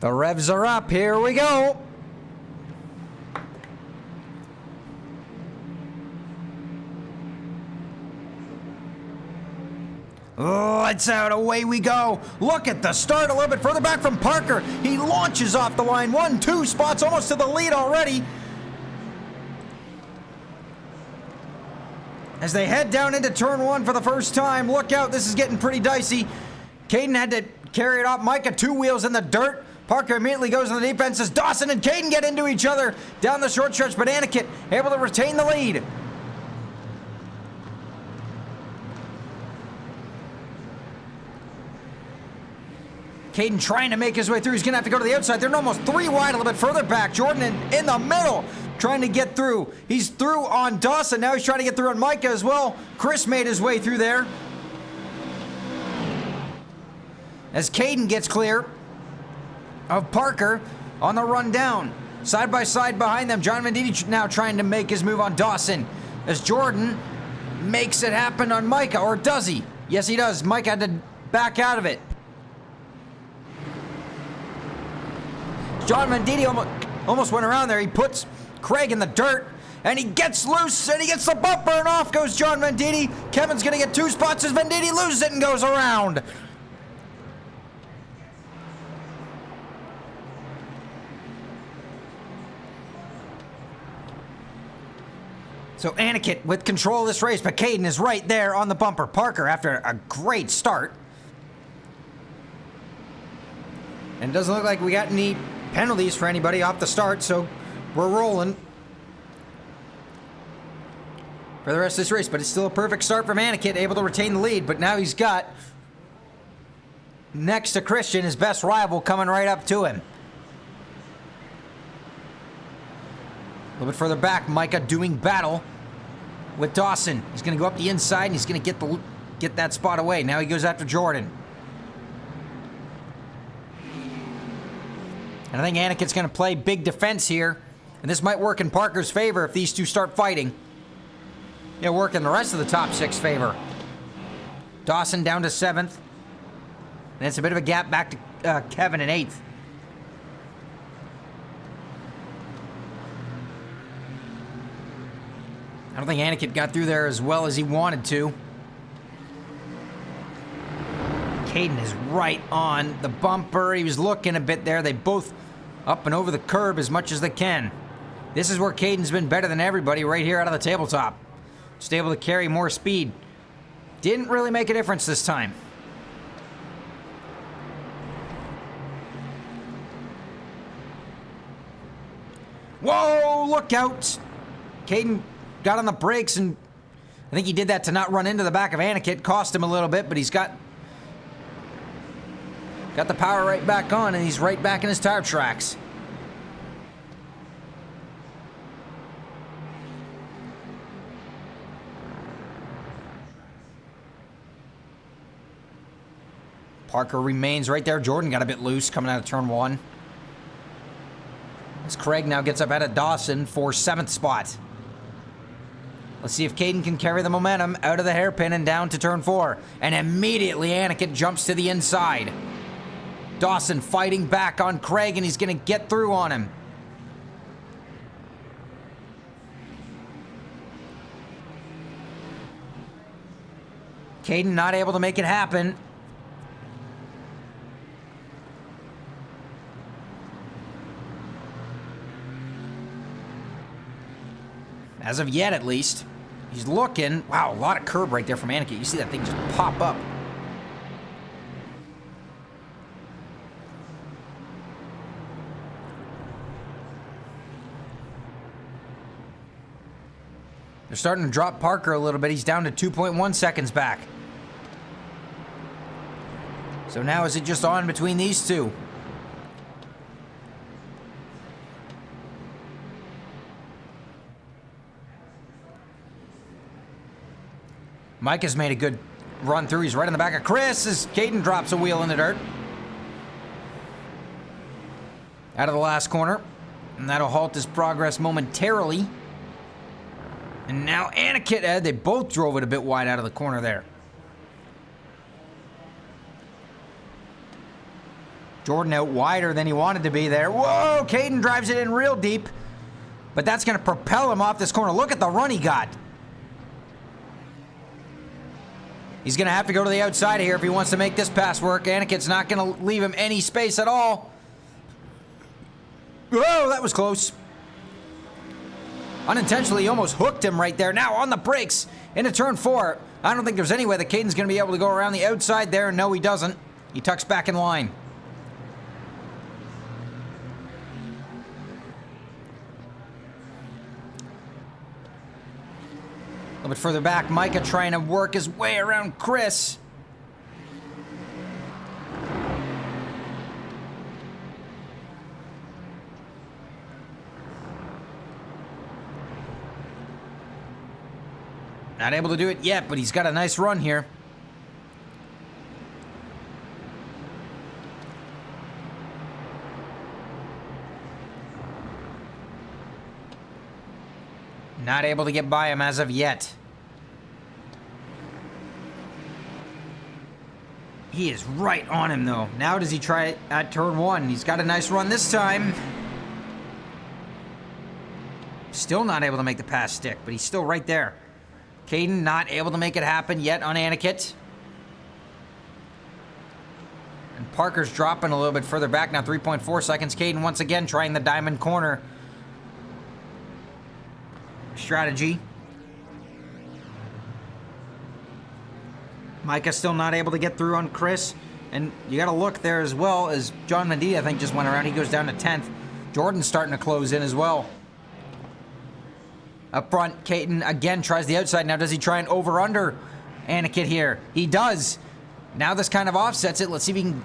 The revs are up. Here we go. Lights out. Away we go. Look at the start a little bit further back from Parker. He launches off the line. 1-2 spots almost to the lead already. As they head down into turn one for the first time. Look out. This is getting pretty dicey. Caden had to carry it off. Micah, 2 wheels in the dirt. Parker immediately goes on the defense as Dawson and Caden get into each other down the short stretch, but Anikit able to retain the lead. Caden trying to make his way through. He's going to have to go to the outside. They're almost 3 wide, a little bit further back. Jordan in the middle trying to get through. He's through on Dawson. Now he's trying to get through on Micah as well. Chris made his way through there. As Caden gets clear of Parker on the run down. Side by side behind them. John Venditti now trying to make his move on Dawson. As Jordan makes it happen on Micah. Or does he? Yes, he does. Micah had to back out of it. John Venditti almost went around there. He puts Craig in the dirt. And he gets loose. And he gets the bumper. And off goes John Venditti. Kevin's going to get 2 spots as Venditti loses it and goes around. So Anikit with control of this race, but Caden is right there on the bumper. Parker after a great start. And it doesn't look like we got any penalties for anybody off the start, so we're rolling for the rest of this race. But it's still a perfect start from Anikit, able to retain the lead. But now he's got, next to Christian, his best rival coming right up to him. A little bit further back, Micah doing battle with Dawson. He's going to go up the inside, and he's going to get that spot away. Now he goes after Jordan. And I think Anikit's going to play big defense here. And this might work in Parker's favor if these two start fighting. It'll work in the rest of the top 6 favor. Dawson down to 7th. And it's a bit of a gap back to Kevin in 8th. I don't think Anikit got through there as well as he wanted to. Caden is right on the bumper. He was looking a bit there. They both up and over the curb as much as they can. This is where Caden's been better than everybody right here out of the tabletop. Just able to carry more speed. Didn't really make a difference this time. Whoa, look out. Caden got on the brakes, and I think he did that to not run into the back of Anikit. Cost him a little bit, but he's got the power right back on, and he's right back in his tire tracks. Parker remains right there. Jordan got a bit loose coming out of turn 1. As Craig now gets up out of Dawson for 7th spot. Let's see if Caden can carry the momentum out of the hairpin and down to turn 4. And immediately Anikit jumps to the inside. Dawson fighting back on Craig, and he's going to get through on him. Caden not able to make it happen. As of yet, at least. He's looking. Wow, a lot of curb right there from Anikit. You see that thing just pop up. They're starting to drop Parker a little bit. He's down to 2.1 seconds back. So now is it just on between these two? Mike has made a good run through. He's right in the back of Chris as Caden drops a wheel in the dirt. Out of the last corner. And that'll halt his progress momentarily. And now Anikit, they both drove it a bit wide out of the corner there. Jordan out wider than he wanted to be there. Whoa, Caden drives it in real deep. But that's going to propel him off this corner. Look at the run he got. He's going to have to go to the outside here if he wants to make this pass work. Anikit's not going to leave him any space at all. Whoa, that was close. Unintentionally, he almost hooked him right there. Now on the brakes into turn 4. I don't think there's any way that Caden's going to be able to go around the outside there. No, he doesn't. He tucks back in line. A little bit further back, Micah trying to work his way around Chris. Not able to do it yet, but he's got a nice run here. Not able to get by him as of yet. He is right on him, though. Now does he try it at turn 1? He's got a nice run this time. Still not able to make the pass stick, but he's still right there. Caden not able to make it happen yet on Anikit. And Parker's dropping a little bit further back now, 3.4 seconds. Caden once again trying the diamond corner strategy. Micah still not able to get through on Chris. And you got to look there as well as John Mendy, I think, just went around. He goes down to 10th. Jordan's starting to close in as well. Up front, Caden again tries the outside. Now does he try and over-under Anikit here? He does. Now this kind of offsets it. Let's see if he can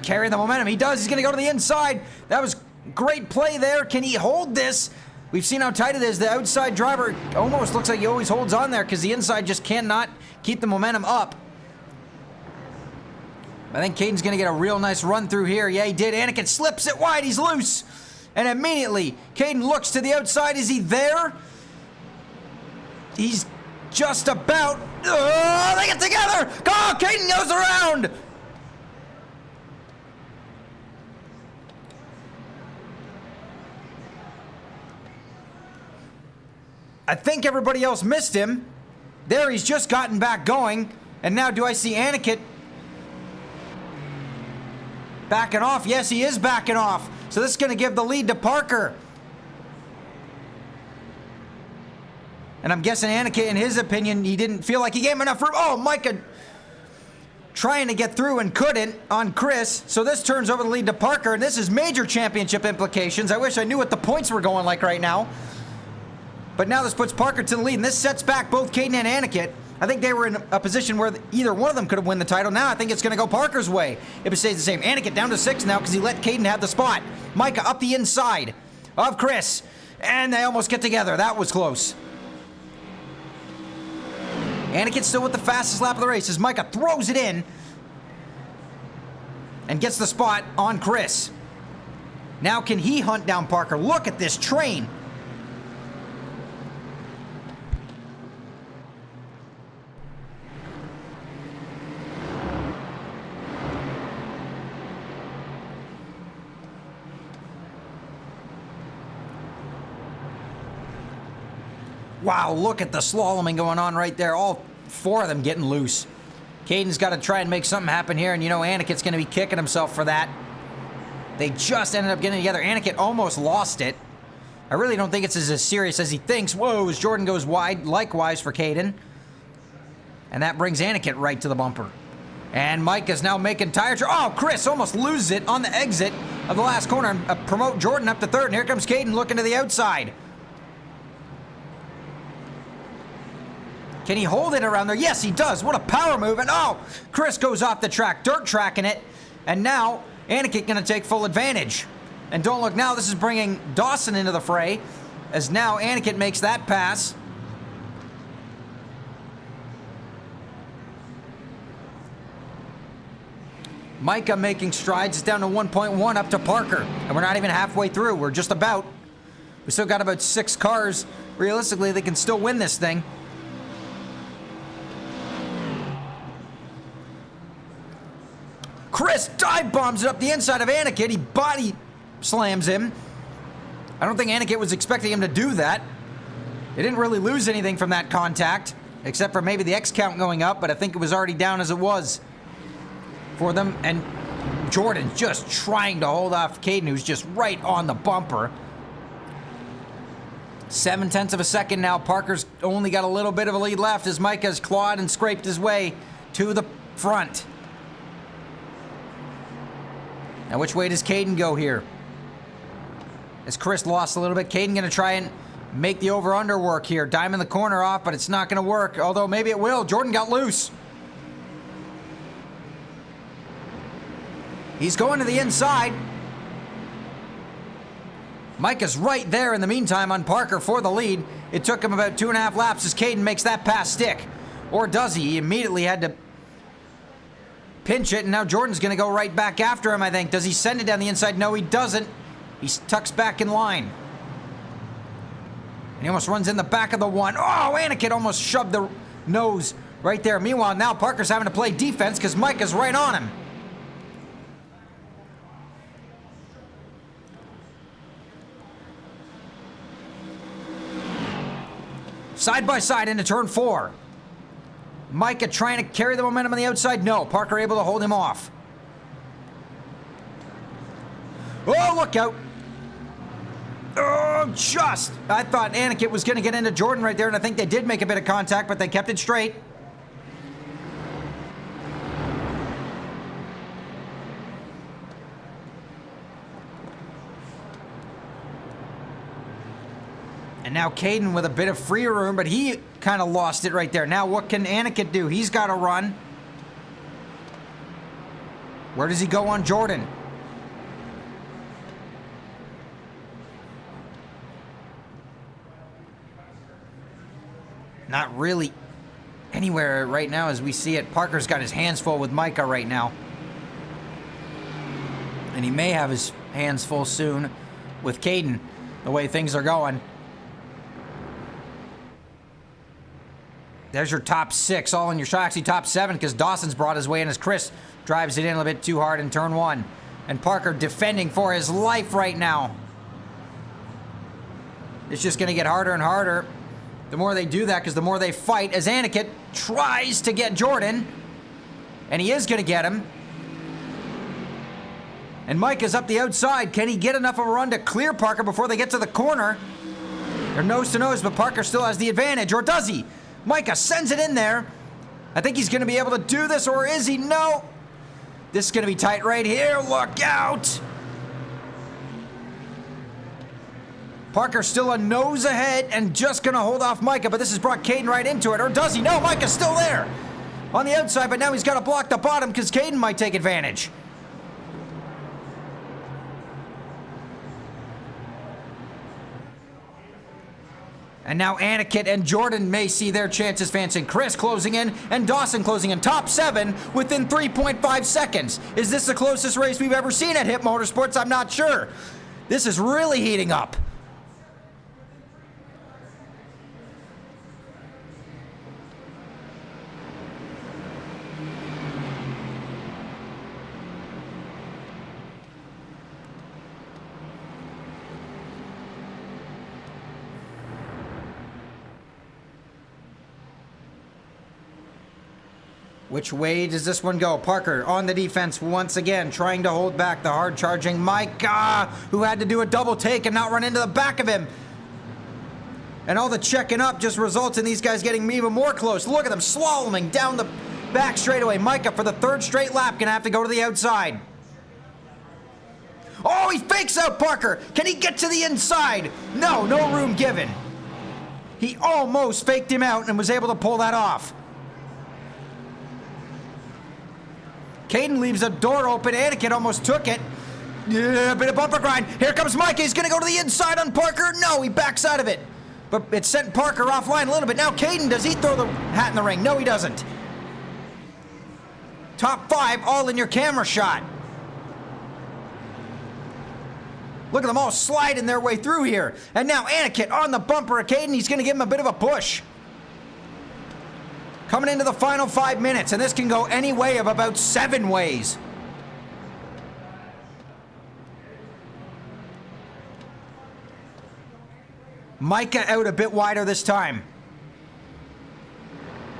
carry the momentum. He does. He's going to go to the inside. That was great play there. Can he hold this? We've seen how tight it is. The outside driver almost looks like he always holds on there because the inside just cannot keep the momentum up. I think Caden's going to get a real nice run through here. Yeah, he did. Anikit slips it wide. He's loose. And immediately, Caden looks to the outside. Is he there? He's just about. Oh, they get together. Oh, Caden goes around. I think everybody else missed him. There, he's just gotten back going. And now do I see Anikit backing off? Yes, he is backing off. So this is going to give the lead to Parker. And I'm guessing Anikit, in his opinion, he didn't feel like he gave him enough room. Oh, Micah trying to get through and couldn't on Chris. So this turns over the lead to Parker, and this is major championship implications. I wish I knew what the points were going like right now. But now this puts Parker to the lead, and this sets back both Caden and Anikit. I think they were in a position where either one of them could have won the title. Now I think it's going to go Parker's way if it stays the same. Anikit down to 6 now because he let Caden have the spot. Micah up the inside of Chris. And they almost get together. That was close. Anikit still with the fastest lap of the race as Micah throws it in and gets the spot on Chris. Now can he hunt down Parker? Look at this train. Wow, look at the slaloming going on right there. All 4 of them getting loose. Caden's got to try and make something happen here, and you know Anikit's going to be kicking himself for that. They just ended up getting together. Anikit almost lost it. I really don't think it's as serious as he thinks. Whoa, as Jordan goes wide, likewise for Caden. And that brings Anikit right to the bumper. And Mike is now making tire oh, Chris almost loses it on the exit of the last corner and promote Jordan up to 3rd. And here comes Caden looking to the outside. Can he hold it around there? Yes, he does. What a power move. And oh, Chris goes off the track, dirt tracking it. And now Anikit going to take full advantage. And don't look now, this is bringing Dawson into the fray as now Anikit makes that pass. Micah making strides. It's down to 1.1 up to Parker. And we're not even halfway through. We're just about. We still got about 6 cars. Realistically, they can still win this thing. Chris dive bombs it up the inside of Aniket. He body slams him. I don't think Aniket was expecting him to do that. They didn't really lose anything from that contact, except for maybe the X count going up, but I think it was already down as it was for them. And Jordan just trying to hold off Caden, who's just right on the bumper. 0.7 of a second now. Parker's only got a little bit of a lead left as Micah's clawed and scraped his way to the front. Now, which way does Caden go here? As Chris lost a little bit, Caden going to try and make the over-under work here. Diamond the corner off, but it's not going to work. Although, maybe it will. Jordan got loose. He's going to the inside. Micah's right there in the meantime on Parker for the lead. It took him about 2.5 laps as Caden makes that pass stick. Or does he? He immediately had to pinch it, and now Jordan's going to go right back after him, I think. Does he send it down the inside? No, he doesn't. He tucks back in line. And he almost runs in the back of the one. Oh, Aniket almost shoved the nose right there. Meanwhile, now Parker's having to play defense because Micah's right on him. Side by side into turn 4. Micah trying to carry the momentum on the outside. No, Parker able to hold him off. Oh, look out. Oh, just. I thought Aniket was going to get into Jordan right there, and I think they did make a bit of contact, but they kept it straight. And now Caden with a bit of free room, but he kind of lost it right there. Now what can Aniket do? He's got to run. Where does he go on Jordan? Not really anywhere right now as we see it. Parker's got his hands full with Micah right now. And he may have his hands full soon with Caden, the way things are going. There's your top 6, all in your shot. Actually, top 7, because Dawson's brought his way in as Chris drives it in a little bit too hard in turn 1. And Parker defending for his life right now. It's just going to get harder and harder the more they do that, because the more they fight, as Aniket tries to get Jordan. And he is going to get him. And Mike is up the outside. Can he get enough of a run to clear Parker before they get to the corner? They're nose to nose, but Parker still has the advantage. Or does he? Micah sends it in there. I think he's going to be able to do this, or is he? No. This is going to be tight right here. Look out. Parker still a nose ahead and just going to hold off Micah, but this has brought Caden right into it. Or does he? No, Micah's still there on the outside, but now he's got to block the bottom because Caden might take advantage. And now Aniket and Jordan may see their chances advancing. Chris closing in and Dawson closing in. Top 7 within 3.5 seconds. Is this the closest race we've ever seen at Hip Motorsports? I'm not sure. This is really heating up. Which way does this one go? Parker on the defense once again, trying to hold back the hard-charging Micah, who had to do a double take and not run into the back of him. And all the checking up just results in these guys getting even more close. Look at them slaloming down the back straightaway. Micah, for the 3rd straight lap, gonna have to go to the outside. Oh, he fakes out Parker. Can he get to the inside? No, no room given. He almost faked him out and was able to pull that off. Caden leaves a door open. Aniket almost took it. A bit of bumper grind. Here comes Micah. He's going to go to the inside on Parker. No, he backs out of it. But it sent Parker offline a little bit. Now Caden, does he throw the hat in the ring? No, he doesn't. Top 5 all in your camera shot. Look at them all sliding their way through here. And now Aniket on the bumper of Caden. He's going to give him a bit of a push. Coming into the final 5 minutes, and this can go any way of about 7 ways. Micah out a bit wider this time.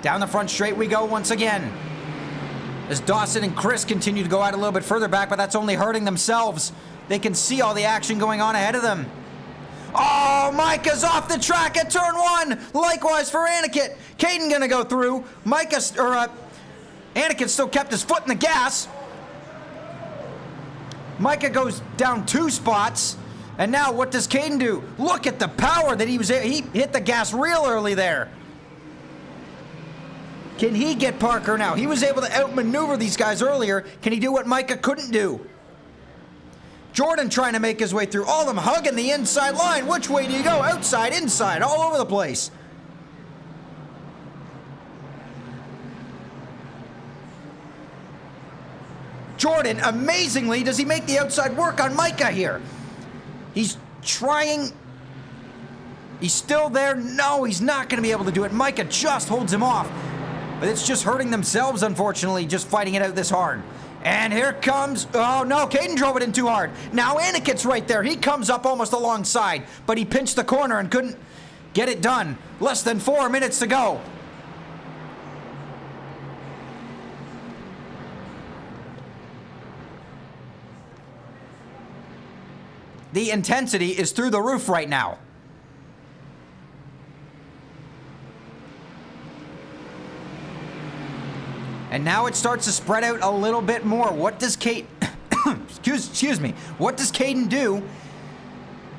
Down the front straight we go once again. As Dawson and Chris continue to go out a little bit further back, but that's only hurting themselves. They can see all the action going on ahead of them. Oh, Micah's off the track at turn 1. Likewise for Aniket. Caden gonna go through. Aniket still kept his foot in the gas. Micah goes down 2 spots. And now what does Caden do? Look at the power that he hit the gas real early there. Can he get Parker now? He was able to outmaneuver these guys earlier. Can he do what Micah couldn't do? Jordan trying to make his way through. All of them hugging the inside line. Which way do you go? Outside, inside, all over the place. Jordan, amazingly, does he make the outside work on Micah here? He's trying. He's still there. No, he's not going to be able to do it. Micah just holds him off. But it's just hurting themselves, unfortunately, just fighting it out this hard. And here comes, oh no, Caden drove it in too hard. Now Aniket's right there. He comes up almost alongside, but he pinched the corner and couldn't get it done. Less than 4 minutes to go. The intensity is through the roof right now. And now it starts to spread out a little bit more. What does excuse me. What does Caden do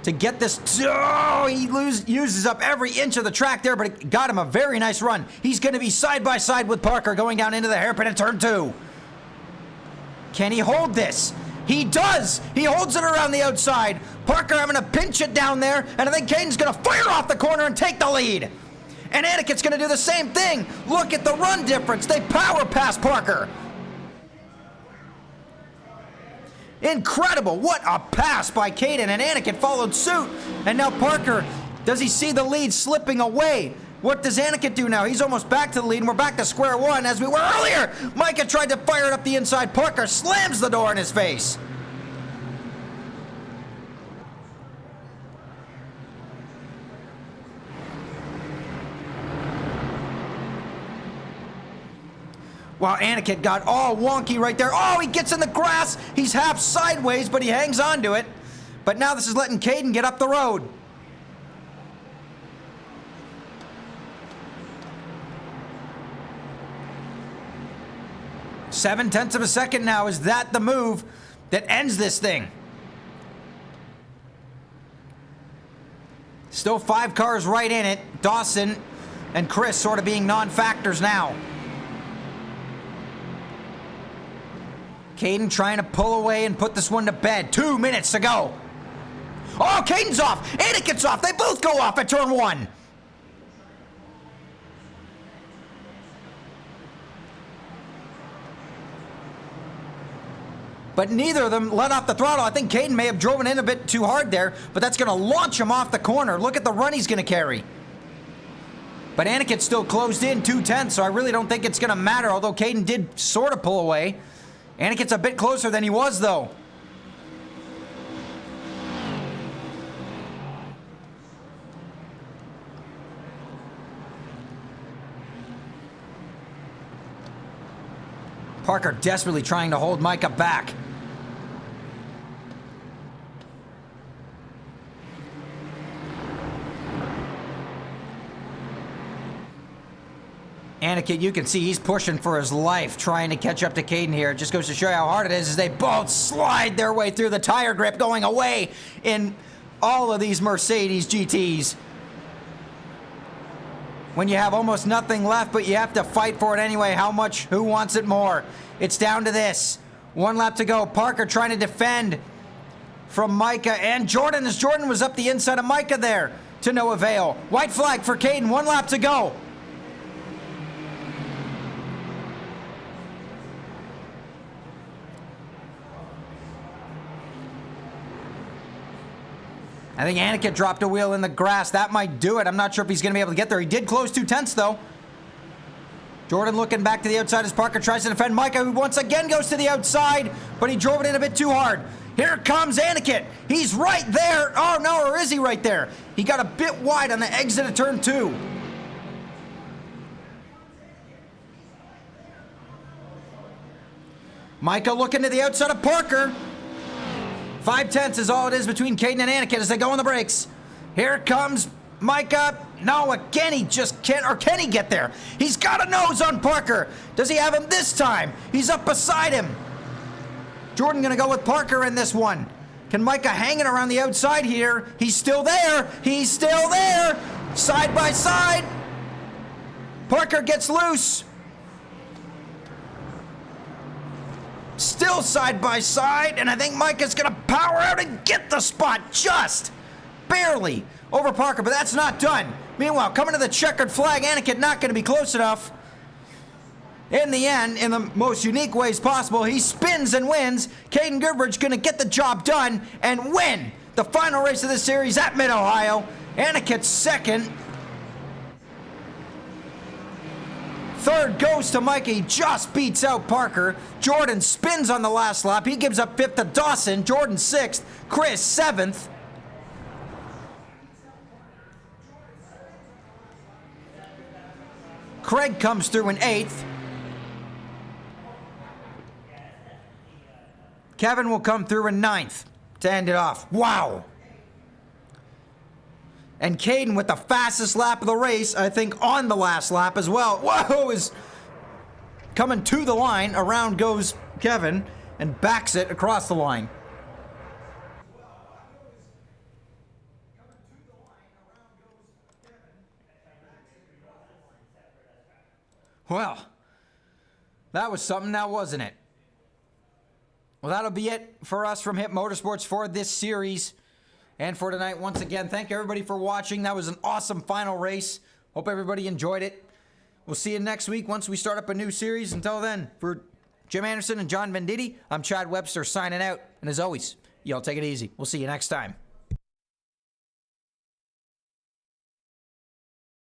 to get this? Oh, he uses up every inch of the track there, but it got him a very nice run. He's going to be side by side with Parker going down into the hairpin in turn 2. Can he hold this? He does! He holds it around the outside. Parker having to pinch it down there, and I think Caden's going to fire off the corner and take the lead. And Aniket's going to do the same thing. Look at the run difference. They power past Parker. Incredible. What a pass by Caden, and Aniket followed suit. And now Parker, does he see the lead slipping away? What does Aniket do now? He's almost back to the lead, and we're back to square one as we were earlier. Micah tried to fire it up the inside. Parker slams the door in his face. Wow, Aniket got all wonky right there. Oh, he gets in the grass. He's half sideways, but he hangs on to it. But now this is letting Caden get up the road. Seven-tenths of a second now. Is that the move that ends this thing? Still 5 cars right in it. Dawson and Chris sort of being non-factors now. Caden trying to pull away and put this one to bed. 2 minutes to go. Oh, Caden's off. Aniket's off. They both go off at turn 1. But neither of them let off the throttle. I think Caden may have driven in a bit too hard there, but that's going to launch him off the corner. Look at the run he's going to carry. But Aniket's still closed in 2/10, so I really don't think it's going to matter, although Caden did sort of pull away. Aniket's a bit closer than he was, though. Parker desperately trying to hold Micah back. Aniket, you can see he's pushing for his life, trying to catch up to Caden here. It just goes to show you how hard it is as they both slide their way through the tire grip, going away in all of these Mercedes GTs. When you have almost nothing left, but you have to fight for it anyway. How much? Who wants it more? It's down to this. 1 lap to go. Parker trying to defend from Micah and Jordan, as Jordan was up the inside of Micah there to no avail. White flag for Caden. 1 lap to go. I think Aniket dropped a wheel in the grass. That might do it. I'm not sure if he's going to be able to get there. He did close 2/10 though. Jordan looking back to the outside as Parker tries to defend Micah, who once again goes to the outside, but he drove it in a bit too hard. Here comes Aniket. He's right there. Oh, no, or is he right there? He got a bit wide on the exit of turn 2. Micah looking to the outside of Parker. 5/10 is all it is between Caden and Aniket as they go on the brakes. Here comes Micah. No, again, he just can't, or can he get there? He's got a nose on Parker. Does he have him this time? He's up beside him. Jordan gonna go with Parker in this one. Can Micah hanging around the outside here? He's still there. He's still there. Side by side. Parker gets loose. Still side by side, and I think Micah's gonna power out and get the spot just barely over Parker, but that's not done. Meanwhile, coming to the checkered flag, Aniket not gonna be close enough. In the end, in the most unique ways possible, he spins and wins. Caden Goodrich gonna get the job done and win the final race of this series at Mid-Ohio. Aniket's second. Third goes to Micah. He just beats out Parker. Jordan spins on the last lap. He gives up 5th to Dawson. Jordan 6th. Chris 7th. Craig comes through in 8th. Kevin will come through in 9th to end it off. Wow. And Caden with the fastest lap of the race, I think on the last lap as well. Whoa, is coming to the line. Around goes Kevin and backs it across the line. Well, that was something now, wasn't it? Well, that'll be it for us from Hip Motorsports for this series and for tonight. Once again, thank everybody for watching. That was an awesome final race. Hope everybody enjoyed it. We'll see you next week once we start up a new series. Until then, for Jim Anderson and John Venditti, I'm Chad Webster signing out. And as always, y'all take it easy. We'll see you next time.